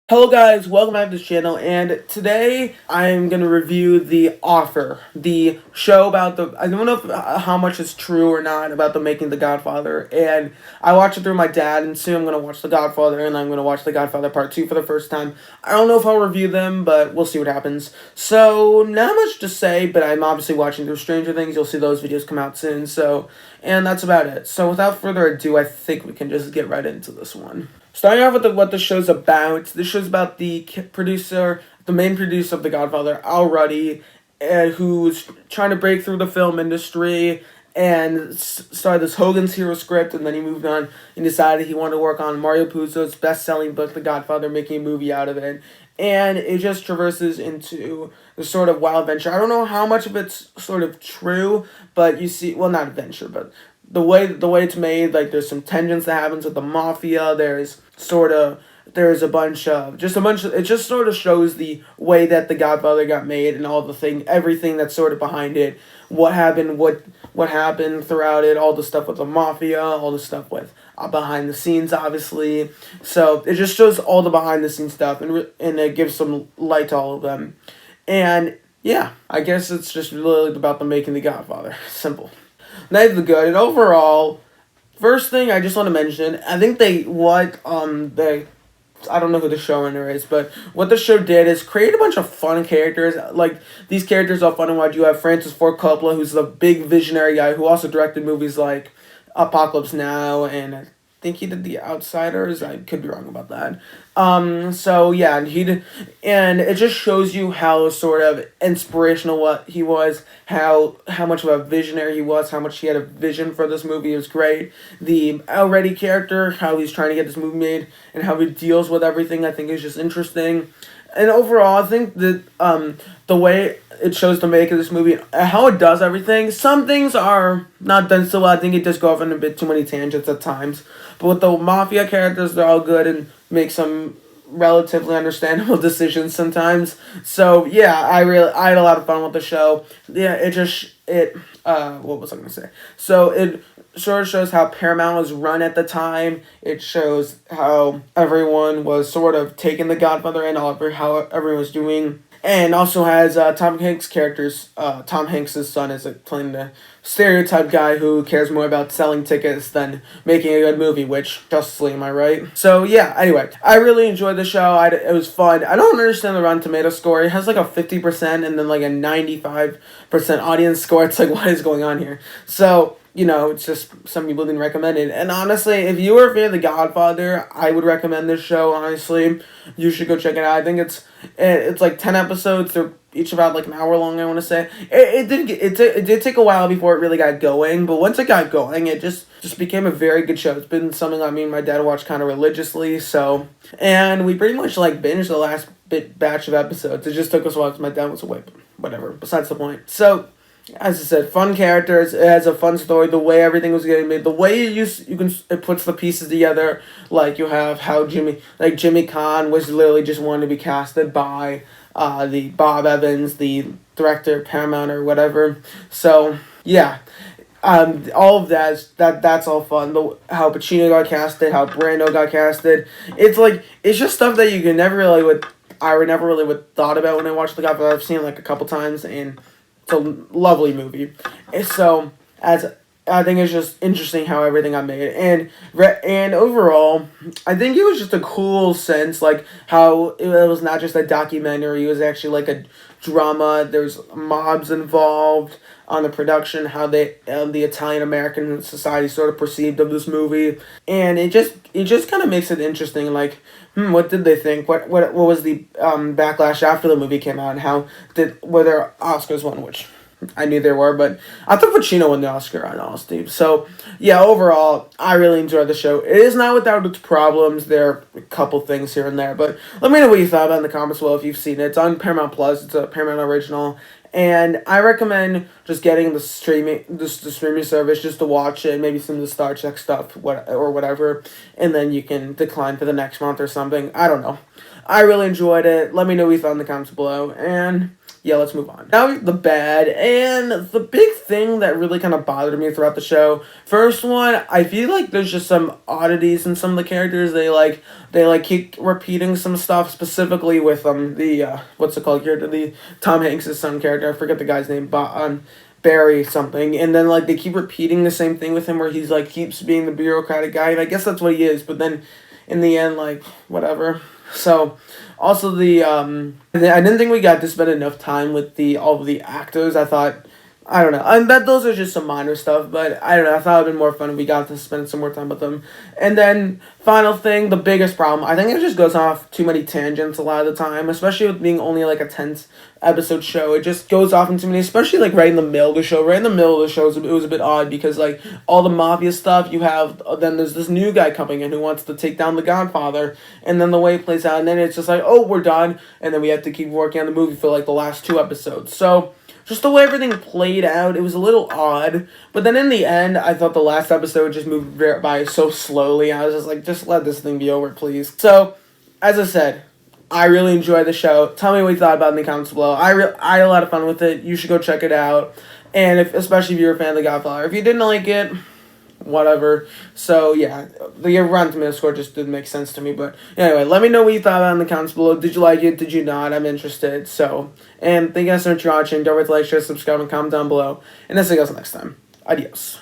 Hello guys, welcome back to this channel, and today I'm going to review The Offer, the show about I don't know how much is true or not about the making of The Godfather, and I watched it through my dad, and soon I'm going to watch The Godfather, and I'm going to watch The Godfather Part 2 for the first time. I don't know if I'll review them, but we'll see what happens. So, not much to say, but I'm obviously watching through Stranger Things. You'll see those videos come out soon, and that's about it. So, without further ado, I think we can just get right into this one. Starting off with what the show's about, this show's about the main producer of The Godfather, Al Ruddy, who's trying to break through the film industry and started this Hogan's Hero script, and then he moved on and decided he wanted to work on Mario Puzo's best-selling book, The Godfather, making a movie out of it. And it just traverses into the sort of wild venture. I don't know how much of it's sort of true, but you see, well, not adventure, but the way it's made, like there's some tensions that happens with the mafia. There's a bunch of it just sort of shows the way that The Godfather got made and everything that's sort of behind it, what happened throughout it, all the stuff with the mafia, all the stuff with behind the scenes, obviously. So it just shows all the behind the scenes stuff, and it gives some light to all of them. And yeah, I guess it's just really about the making The Godfather. Simple. Night of the Good, and overall, first thing I just want to mention, I think I don't know who the showrunner is, but what the show did is create a bunch of fun characters. Like, these characters are fun to watch. You have Francis Ford Coppola, who's the big visionary guy who also directed movies like Apocalypse Now, and I think he did The Outsiders. I could be wrong about that. So yeah, and it just shows you how sort of inspirational what he was, how much of a visionary he was, how much he had a vision for this movie. It was great. The Already character, how he's trying to get this movie made, and how he deals with everything, I think is just interesting. And overall, I think that the way it shows the make of this movie, how it does everything, some things are not done so well. I think it does go off on a bit too many tangents at times. But with the mafia characters, they're all good and make some relatively understandable decisions sometimes. So yeah, I had a lot of fun with the show. Yeah, what was I gonna say? So it sort of shows how Paramount was run at the time. It shows how everyone was sort of taking The Godfather and how everyone was doing. And also has Tom Hanks' characters. Tom Hanks' son is playing the stereotype guy who cares more about selling tickets than making a good movie, which, Justice League, am I right? So, yeah, anyway, I really enjoyed the show. It was fun. I don't understand the Rotten Tomato score. It has like a 50% and then like a 95% audience score. It's like, what is going on here? So, it's just some people didn't recommend it. And honestly, if you were a fan of The Godfather, I would recommend this show, honestly. You should go check it out. I think it's like 10 episodes. They're each about like an hour long, I want to say. It did take a while before it really got going, but once it got going, it just became a very good show. It's been something me and my dad watched kind of religiously, and we pretty much like binged the last batch of episodes. It just took us a while because my dad was away, but whatever, besides the point. So, as I said, fun characters. It has a fun story. The way everything was getting made, the way it puts the pieces together. Like you have how Jimmy Caan was literally just wanted to be casted by the Bob Evans, the director of Paramount or whatever. So yeah, all of that's all fun. How Pacino got casted, how Brando got casted. It's just stuff that you can never really would thought about when I watched The Godfather. I've seen it like a couple times, and it's a lovely movie. So, I think it's just interesting how everything got made. And overall, I think it was just a cool sense, like how it was not just a documentary, it was actually like a drama. There's mobs involved on the production, how the Italian-American society sort of perceived of this movie. And it just kind of makes it interesting, like, what did they think? What was the backlash after the movie came out, and were there Oscars won, which I knew there were, but I thought Pacino won the Oscar, in honesty. So, yeah, overall, I really enjoyed the show. It is not without its problems. There are a couple things here and there, but let me know what you thought about it in the comments below if you've seen it. It's on Paramount Plus. It's a Paramount original, And I recommend just getting the streaming service just to watch it, maybe some of the Star Trek stuff, or whatever, and then you can decline for the next month or something. I don't know. I really enjoyed it. Let me know what you thought in the comments below, and yeah, let's move on. Now the bad, and the big thing that really kind of bothered me throughout the show. First one, I feel like there's just some oddities in some of the characters. They keep repeating some stuff, specifically with the what's it called character, the Tom Hanks' son character. I forget the guy's name, but Barry something, and then like they keep repeating the same thing with him, where he's like keeps being the bureaucratic guy, and I guess that's what he is. But then in the end, like whatever. So, also I didn't think we got to spend enough time with all of the actors. I thought, I don't know, I bet those are just some minor stuff, but I don't know, I thought it'd been more fun if we got to spend some more time with them. And then, final thing, the biggest problem, I think it just goes off too many tangents a lot of the time, especially with being only like a 10th episode show. It just goes off into many, especially like right in the middle of the show. Right in the middle of the show, it was a bit odd because like all the mafia stuff you have, then there's this new guy coming in who wants to take down the Godfather, and then the way it plays out, and then it's just like, oh, we're done, and then we have to keep working on the movie for like the last 2 episodes. So just the way everything played out, it was a little odd. But then in the end, I thought the last episode just moved by so slowly. I was just like, just let this thing be over, please. So, as I said, I really enjoyed the show. Tell me what you thought about it in the comments below. I had a lot of fun with it. You should go check it out. And especially if you're a fan of The Godfather. If you didn't like it, whatever. So, yeah, the Rotten Tomatoes score just didn't make sense to me. But anyway, let me know what you thought about it in the comments below. Did you like it? Did you not? I'm interested. So, and thank you guys so much for watching. Don't forget to like, share, subscribe, and comment down below. And I'll see you guys next time. Adios.